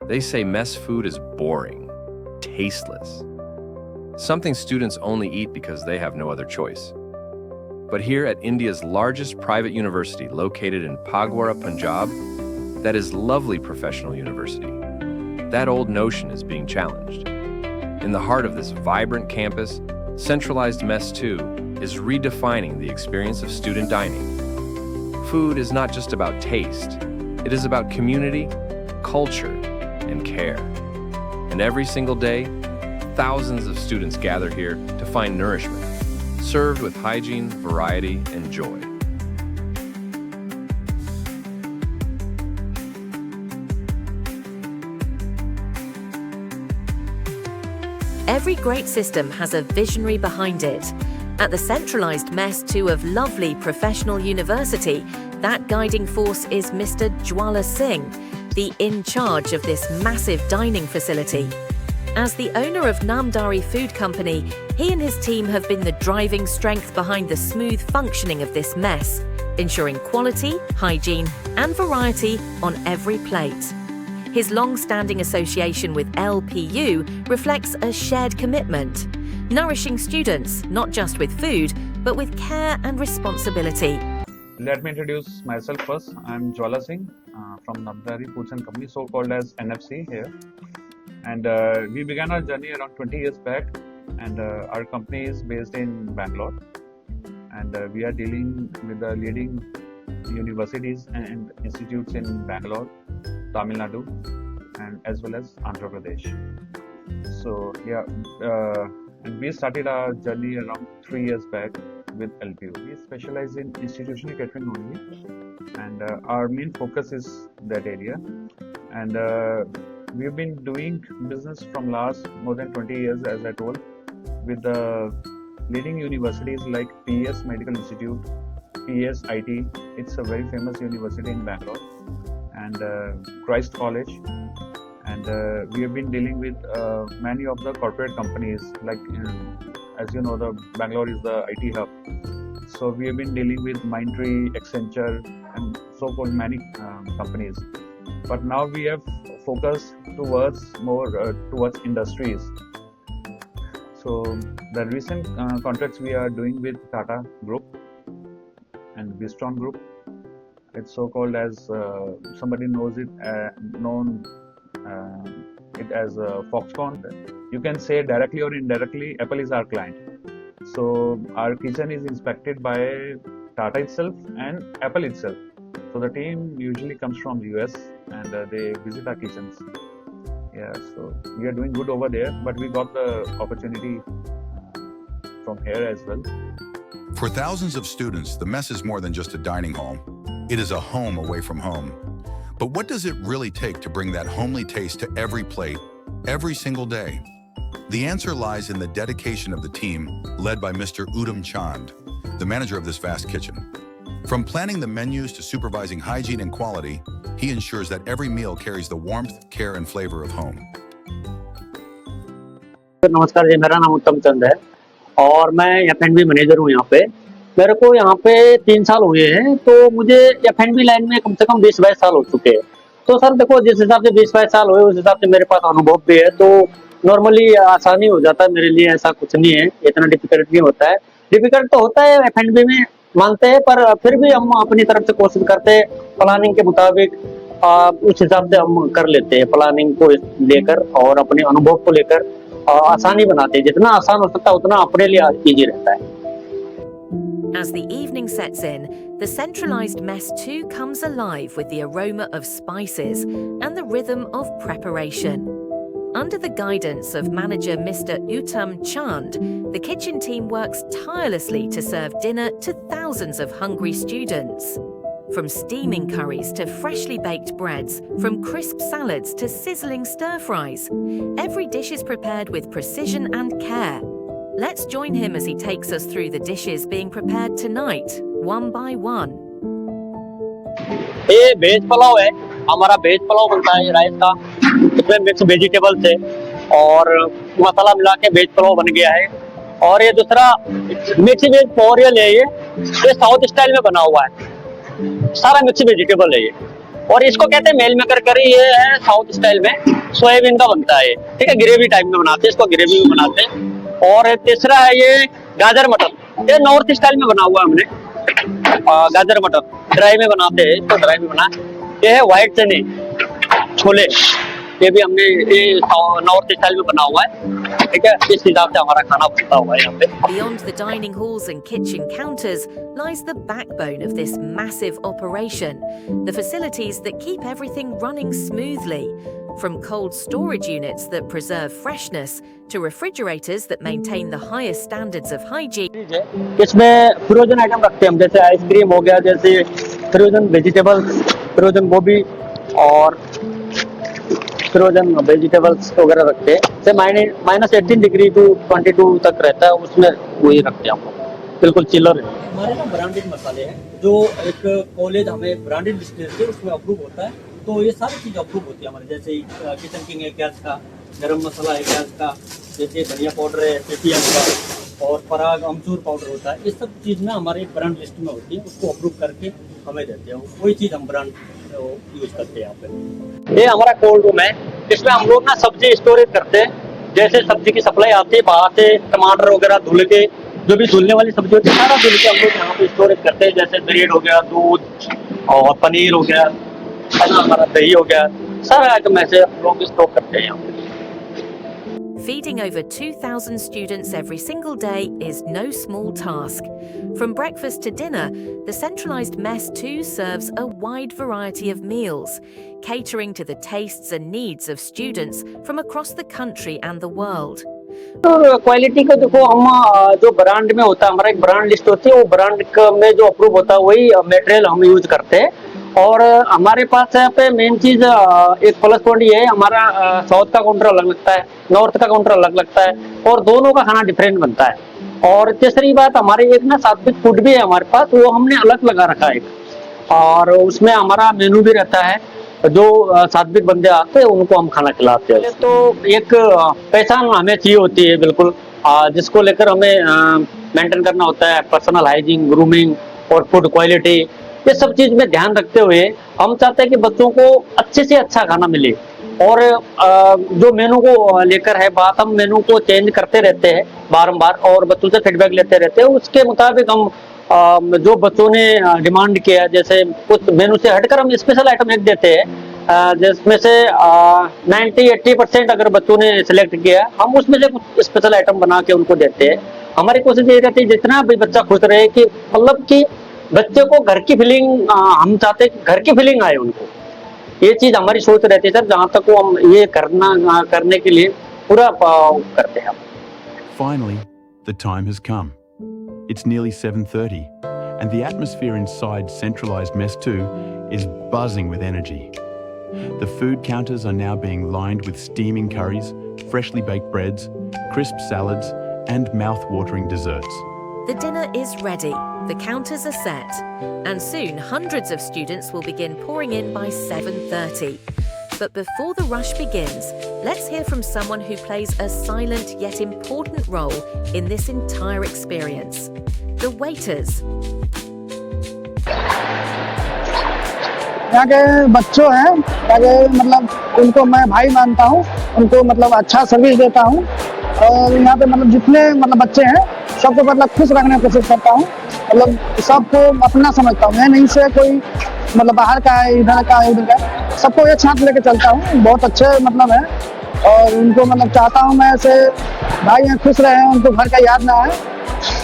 They say mess food is boring, tasteless, something students only eat because they have no other choice. But here at India's largest private university, located in Phagwara, Punjab, that is lovely professional university, that old notion is being challenged. In the heart of this vibrant campus, Centralized Mess 2 is redefining the experience of student dining. Food is not just about taste, it is about community, culture, and care. And every single day, thousands of students gather here to find nourishment, served with hygiene, variety, and joy. Every great system has a visionary behind it. At the Centralized Mess 2 of lovely professional university, that guiding force is Mr. Jwala Singh, the in charge of this massive dining facility. As the owner of Namdari Food Company, he and his team have been the driving strength behind the smooth functioning of this mess, ensuring quality, hygiene, and variety on every plate. His long-standing association with LPU reflects a shared commitment, nourishing students not just with food, but with care and responsibility. Let me introduce myself first. I'm Jwala Singh from Namdari Foods and Company, so called as NFC here. And we began our journey around 20 years back, and our company is based in Bangalore. And we are dealing with the leading universities and institutes in Bangalore, Tamil Nadu, and as well as Andhra Pradesh. So yeah, and we started our journey around 3 years back with LPU. We specialize in institutional catering only, and our main focus is that area. And we've been doing business from last more than 20 years, as I told, with the leading universities like PES Medical Institute, PES IT. It's a very famous university in Bangalore, and Christ College. And we have been dealing with many of the corporate companies, like as you know, the Bangalore is the IT hub. So we have been dealing with Mindtree, Accenture, and so-called many companies. But now we have focused towards towards industries. So the recent contracts we are doing with Tata Group and Wistron Group. It's so-called as somebody knows it it as Foxconn. You can say directly or indirectly, Apple is our client. So our kitchen is inspected by Tata itself and Apple itself. So the team usually comes from US and they visit our kitchens. Yeah, so we are doing good over there, but we got the opportunity from here as well. For thousands of students, the mess is more than just a dining hall. It is a home away from home. But what does it really take to bring that homely taste to every plate, every single day? The answer lies in the dedication of the team, led by Mr. Uttam Chand, the manager of this vast kitchen. From planning the menus to supervising hygiene and quality, he ensures that every meal carries the warmth, care, and flavor of home. नमस्कार जी, मेरा नाम उत्तम चंद है और मैं F&B manager हूँ यहाँ पे। मेरे को यहाँ पे 3 साल हुए हैं, तो मुझे F&B लाइन में कम से कम 20-22 साल हो चुके हैं। तो सर देखो, जिस हिसाब से 20-22 साल हुए उस हिसाब से मेरे पास अनुभव भी है, तो नॉर्मली आसानी हो जाता है मेरे लिए। ऐसा कुछ नहीं है, इतना डिफिकल्ट नहीं होता है। डिफिकल्ट तो होता है F&B में, मानते हैं, पर फिर भी हम अपनी तरफ से कोशिश करते हैं, प्लानिंग के मुताबिक उस हिसाब से हम कर लेते हैं। प्लानिंग को लेकर और अपने अनुभव को लेकर आसानी बनाते हैं। जितना आसान हो सकता है उतना अपने लिए इजी रहता है। As the evening sets in, the Centralized Mess 2 comes alive with the aroma of spices and the rhythm of preparation. Under the guidance of manager Mr. Uttam Chand, the kitchen team works tirelessly to serve dinner to thousands of hungry students. From steaming curries to freshly baked breads, from crisp salads to sizzling stir-fries, every dish is prepared with precision and care. Let's join him as he takes us through the dishes being prepared tonight, one by one. ये veg pulao है, हमारा veg pulao बनता है rice का। इसमें mix vegetable से और मसाला मिला के वेज पुलाव बन गया है। और ये दूसरा मिक्स वेज पोरियल है, ये साउथ स्टाइल में बना हुआ है, सारा मिक्स वेजिटेबल है ये। और इसको कहते हैं मेल मेकर करी, ये है साउथ स्टाइल में। सोयाबीन का बनता है, ठीक है, ग्रेवी टाइप में बनाते हैं इसको, ग्रेवी में बनाते हैं। और तीसरा है ये गाजर मटर, ये नॉर्थ स्टाइल में बना हुआ है हमने, गाजर मटर ड्राई में बनाते हैं, इसको ड्राई में बना। ये है व्हाइट चने छोले, ये भी हमने ये नॉर्थ स्टाइल में बना हुआ है, ठीक है, इस हिसाब से हमारा खाना बनता हुआ है यहाँ पे। Beyond the dining halls and kitchen counters lies the backbone of this massive operation, the facilities that keep everything running smoothly, from cold storage units that preserve freshness to refrigerators that maintain the highest standards of hygiene. इसमें frozen item रखते हैं हम, जैसे ice cream हो गया, जैसे frozen vegetables, frozen गोभी और फ्रोजन वेजिटेबल्स वगैरह रखते हैं। से -18 डिग्री टू 22 तक रहता है, उसमें वही रखते हैं हम लोग, बिल्कुल चिलर है। हमारे ना ब्रांडेड मसाले हैं, जो एक कॉलेज हमें ब्रांडेड डिस्टिलरी से उसमें अप्रूव होता है, तो ये सारी चीज़ अप्रूव होती है हमारे, जैसे किचन किंग है गैस का, गरम मसाला है गैस का, जैसे धनिया पाउडर है पेटीएम का, और पराग अमचूर पाउडर होता है, ये सब चीज़ ना हमारे ब्रांड लिस्ट में होती है, उसको अप्रूव करके हमें देते हैं, वही चीज़ हम ब्रांड यूज करते हैं यहाँ पे। ये हमारा कोल्ड रूम है, इसमें हम लोग ना सब्जी स्टोरेज करते हैं, जैसे सब्जी की सप्लाई आती है बाहर से, टमाटर वगैरह धुल के, जो भी धुलने वाली सब्जी होती है सारा धुल के हम लोग यहाँ पे स्टोरेज करते हैं, जैसे ब्रेड हो गया, दूध और पनीर हो गया, हमारा दही हो गया, सारा आइटम ऐसे हम लोग स्टोर करते हैं यहाँ पे। Feeding over 2,000 students every single day is no small task. From breakfast to dinner, the centralized mess too serves a wide variety of meals, catering to the tastes and needs of students from across the country and the world. तो quality को देखो, हम जो brand में होता है, हमारा एक ब्रांड लिस्ट होती है, वो ब्रांड में जो अप्रूव होता है वही मटेरियल हम यूज करते हैं। और हमारे पास यहाँ पे मेन चीज एक प्लस पॉइंट ये है, हमारा साउथ का काउंटर अलग लगता है, नॉर्थ का काउंटर अलग लगता है, और दोनों का खाना डिफरेंट बनता है। और तीसरी बात, हमारे एक ना सात्विक फूड भी है हमारे पास, वो हमने अलग लगा रखा है, और उसमें हमारा मेनू भी रहता है, जो सात्विक बंदे आते हैं उनको हम खाना खिलाते हैं। तो एक पहचान हमें चाहिए होती है बिल्कुल, जिसको लेकर हमें मेंटेन करना होता है, पर्सनल हाइजीन, ग्रूमिंग और फूड क्वालिटी, ये सब चीज में ध्यान रखते हुए हम चाहते हैं कि बच्चों को अच्छे से अच्छा खाना मिले। और जो मेनू को लेकर है बात, हम मेनू को चेंज करते रहते हैं बारंबार, और बच्चों से फीडबैक लेते रहते हैं, उसके मुताबिक हम जो बच्चों ने डिमांड किया, जैसे कुछ मेनू से हटकर हम स्पेशल आइटम एक देते हैं, जिसमें से 90-80% अगर बच्चों ने सिलेक्ट किया, हम उसमें से कुछ स्पेशल आइटम बना के उनको देते हैं। हमारी कोशिश ये रहती है जितना भी बच्चा खुश रहे, कि मतलब कि बच्चे को घर की फीलिंग, हम चाहते हैं कि घर की फीलिंग आए उनको, ये चीज हमारी सोच रहती है सर, जहाँ तक वो हम ये करने के लिए पूरा करते हैं। Finally, the time has come. It's nearly 7:30, and the atmosphere inside centralized Mess 2 is buzzing with energy. The food counters are now being lined with steaming curries, freshly baked breads, crisp salads, and mouth-watering desserts. The dinner is ready, the counters are set, and soon hundreds of students will begin pouring in by 7:30. But before the rush begins, let's hear from someone who plays a silent yet important role in this entire experience. The waiters. यहाँ के बच्चों हैं, यहाँ के मतलब उनको मैं भाई मानता हूँ, उनको मतलब अच्छा सर्विस देता हूँ, और यहाँ पे मतलब जितने मतलब बच्चे हैं सबको मतलब खुश रखने की कोशिश करता हूँ, मतलब सबको अपना समझता हूँ, मैं नहीं से कोई मतलब बाहर का है, इधर का है, उधर का है, सबको एक साथ लेके चलता हूँ, बहुत अच्छे मतलब है। और उनको मतलब चाहता हूँ मैं ऐसे भाई यहाँ खुश रहे, उनको घर का याद ना आए,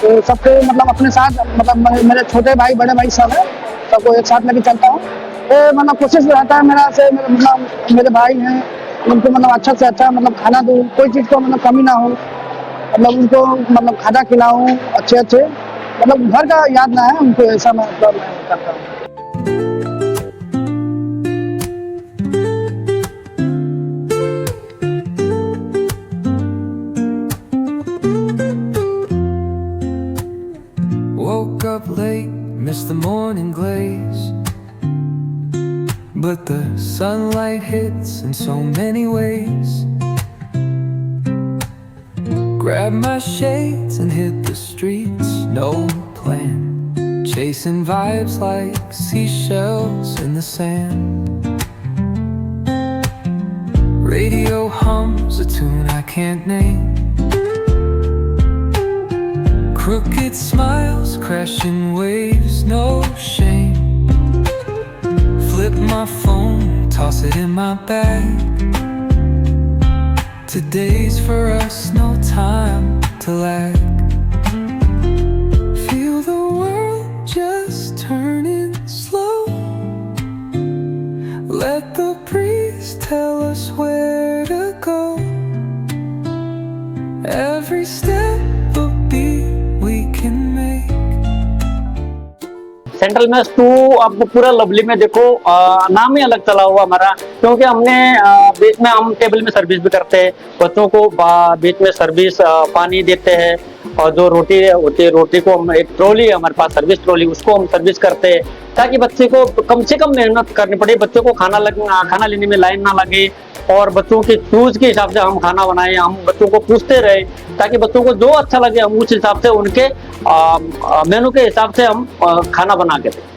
तो सबको मतलब अपने साथ, मतलब मेरे छोटे भाई बड़े भाई सब है, सबको एक साथ लेके चलता हूँ। ये मतलब कोशिश रहता है मेरा से, मतलब मेरे भाई हैं, उनको मतलब अच्छा से अच्छा मतलब खाना दूँ, कोई चीज़ को मतलब कमी ना हो, मतलब उनको मतलब खाना खिलाऊँ अच्छे अच्छे, मतलब घर का याद ना है उनको, ऐसा मैं करता हूँ। Woke up late, missed the morning glaze, but the sunlight hits in so many ways. Grabbed my shades and hit the streets, no plan, chasing vibes like seashells in the sand. Radio hums a tune I can't name. Crooked smiles, crashing waves, no shame. Flip my phone, toss it in my bag. Today's for us, no time to lag. Feel the world just turning slow. Let the breeze tell us where to go. Every step a beat we can make. Central mess 2 अब पूरा lovely में देखो नाम ही अलग चला हुआ हमारा, क्योंकि हमने बीच में हम टेबल में सर्विस भी करते हैं बच्चों को, बीच में सर्विस पानी देते हैं, और जो रोटी होती है रोटी को हम एक ट्रॉली है हमारे पास, सर्विस ट्रॉली, उसको हम सर्विस करते हैं ताकि बच्चे को कम से कम मेहनत करनी पड़े, बच्चों को खाना लेने में लाइन ना लगे, और बच्चों के चूज के हिसाब से हम खाना बनाएं, हम बच्चों को पूछते रहे ताकि बच्चों को जो अच्छा लगे हम उस हिसाब से उनके मेनू के हिसाब से हम खाना बना के दें।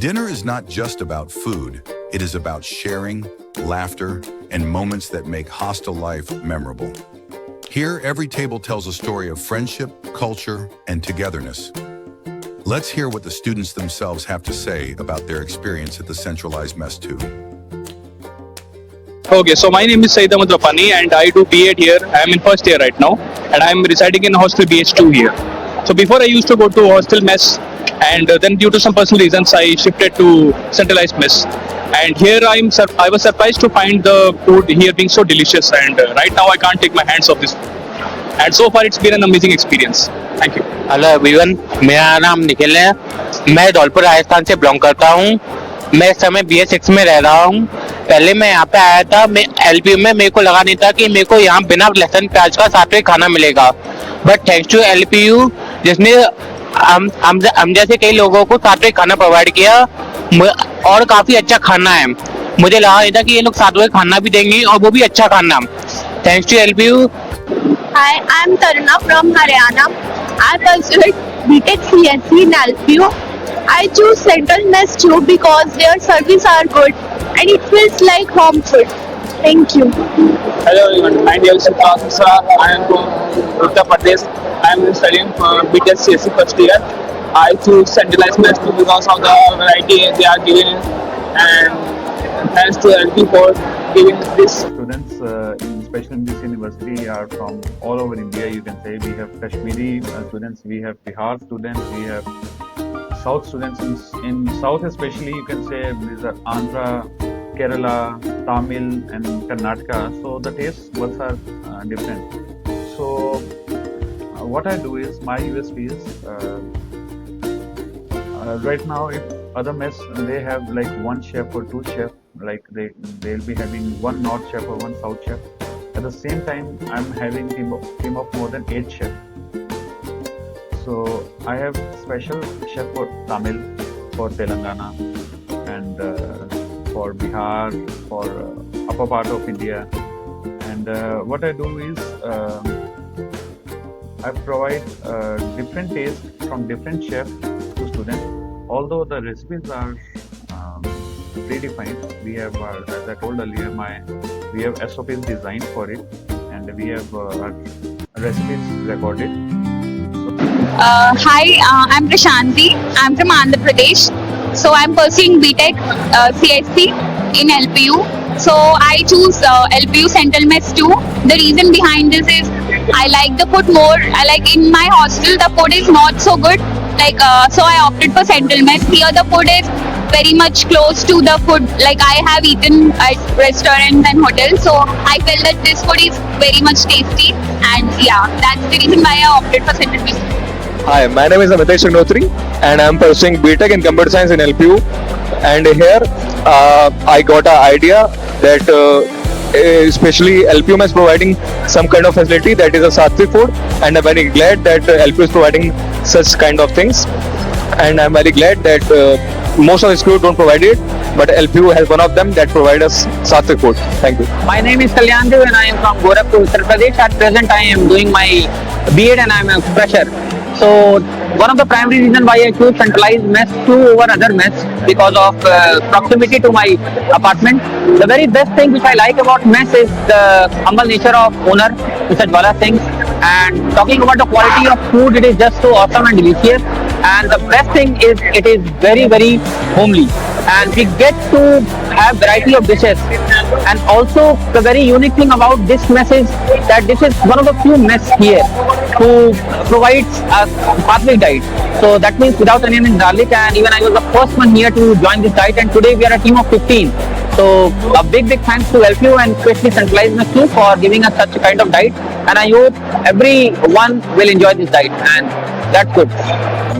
Dinner is not just about food. It is about sharing, laughter, and moments that make hostel life memorable. Here, every table tells a story of friendship, culture, and togetherness. Let's hear what the students themselves have to say about their experience at the Centralized Mess 2. Okay, so my name is Saeed Ahmed Rafani and I do B.Ed here. I am in first year right now and I am residing in hostel BH2 here. So before I used to go to hostel mess, and then due to some personal reasons I shifted to Centralized Mess. And here I was surprised to find the food here being so delicious, and right now I can't take my hands off this food. And so far it's been an amazing experience. Thank you. Hello everyone, मेरा नाम निखिल है। मैं धौलपुर राजस्थान से belong करता हूँ। मैं इस समय BS6 में रह रहा हूँ। पहले मैं यहाँ पे आया था, मैं LPU में मेरे को लगा नहीं था कि मेरे को यहाँ बिना लहसुन प्याज का साथ में खाना मिलेगा, बट थैंक्स टू LPU जिसने हम जैसे कई लोगों को साथ में खाना प्रोवाइड किया, और काफी अच्छा खाना है। मुझे लगा नहीं था कि ये लोग साथ में खाना भी देंगे और वो भी अच्छा खाना। Thanks to LPU। Hi, I'm Taruna from Haryana. I pursued BTech CSE in LPU. I choose Central Mess 2 because their service are good and it feels like home food. Thank you. Hello everyone, my name is Siddharth Misra. I am from Uttar Pradesh. I am studying for BTech CSE first year. I choose Centralized Mess 2 because of the variety they are giving, and thanks to LP for giving this. Students, especially in this university, are from all over India. You can say we have Kashmiri students, we have Bihar students, we have South students. In South especially, you can say these are Andhra, Kerala, Tamil, and Karnataka. So the taste buds are different. So what I do is my USP is right now, if other mess they have like one chef or two chef, like they'll be having one north chef or one south chef. At the same time, I'm having team of more than 8 chefs. So I have special chef for Tamil, for Telangana, and for Bihar, for upper part of India. And what I do is I provide different taste from different chefs to students. Although the recipes are predefined, we have, as I told earlier, we have SOPs designed for it, and we have recipes recorded. Hi, I'm Prashanti. I'm from Andhra Pradesh. So I'm pursuing BTech CSC in LPU. So I choose LPU Central Mess 2. The reason behind this is I like the food more. I like in my hostel the food is not so good. So I opted for Central Mess. Here the food is very much close to the food like I have eaten at restaurants and hotels. So I felt that this food is very much tasty, and yeah, that's the reason why I opted for Central Mess. Hi, my name is Amitesh Agnotri and I am pursuing BTech in Computer Science in LPU. And here I got an idea that especially LPU is providing some kind of facility that is a Sattvic food, and I'm very glad that LPU is providing such kind of things. And I'm very glad that most of the schools don't provide it, but LPU has one of them that provide us Sattvic food. Thank you. My name is Kalyandev and I am from Gorakhpur, Uttar Pradesh. At present I am doing my B.Ed and I am a fresher. So one of the primary reasons why I choose centralized mess 2 over other mess because of proximity to my apartment. The very best thing which I like about mess is the humble nature of owner, Mr. Jwala Singh. And talking about the quality of food, it is just so awesome and delicious. And the best thing is it is very, very homely. And we get to have variety of dishes. And also the very unique thing about this mess is that this is one of the few mess here who provides a Sattvic diet. So that means without onion and garlic, and even I was the first one here to join this diet, and today we are a team of 15. So a big thanks to LPU and especially Centralized Mess 2 for giving us such a kind of diet, and I hope everyone will enjoy this diet, and that's good.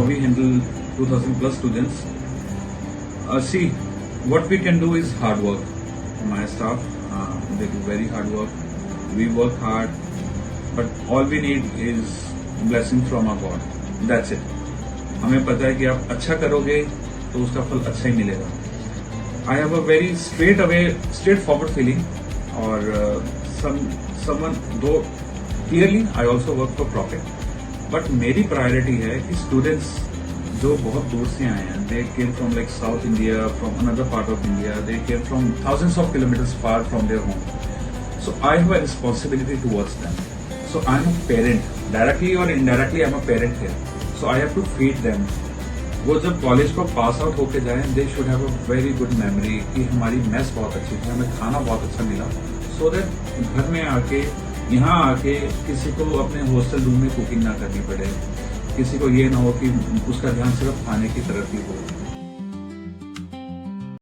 We handle 2000 plus students. See, what we can do is hard work. My staff, they do very hard work. We work hard, but all we need is blessing from our God. That's it. हमें पता है कि आप अच्छा करोगे तो उसका फल अच्छा ही मिलेगा. I have a very straightforward feeling, or someone though clearly I also work for profit, but मेरी priority है कि students जो बहुत दूर से आए हैं, they came from like South India, from another part of India, they came from thousands of kilometers far from their home. So I have a responsibility towards them. So I am a parent, directly or indirectly I am a parent here. So I have to feed them. वो जब college को pass out होके जाएं, they should have a very good memory कि हमारी mess बहुत अच्छी थी, हमें खाना बहुत अच्छा मिला, सो दैट घर में आके यहाँ आके किसी को अपने हॉस्टल रूम में कुकिंग ना करनी पड़े, किसी को ये ना हो कि उसका ध्यान सिर्फ खाने की तरफ ही हो.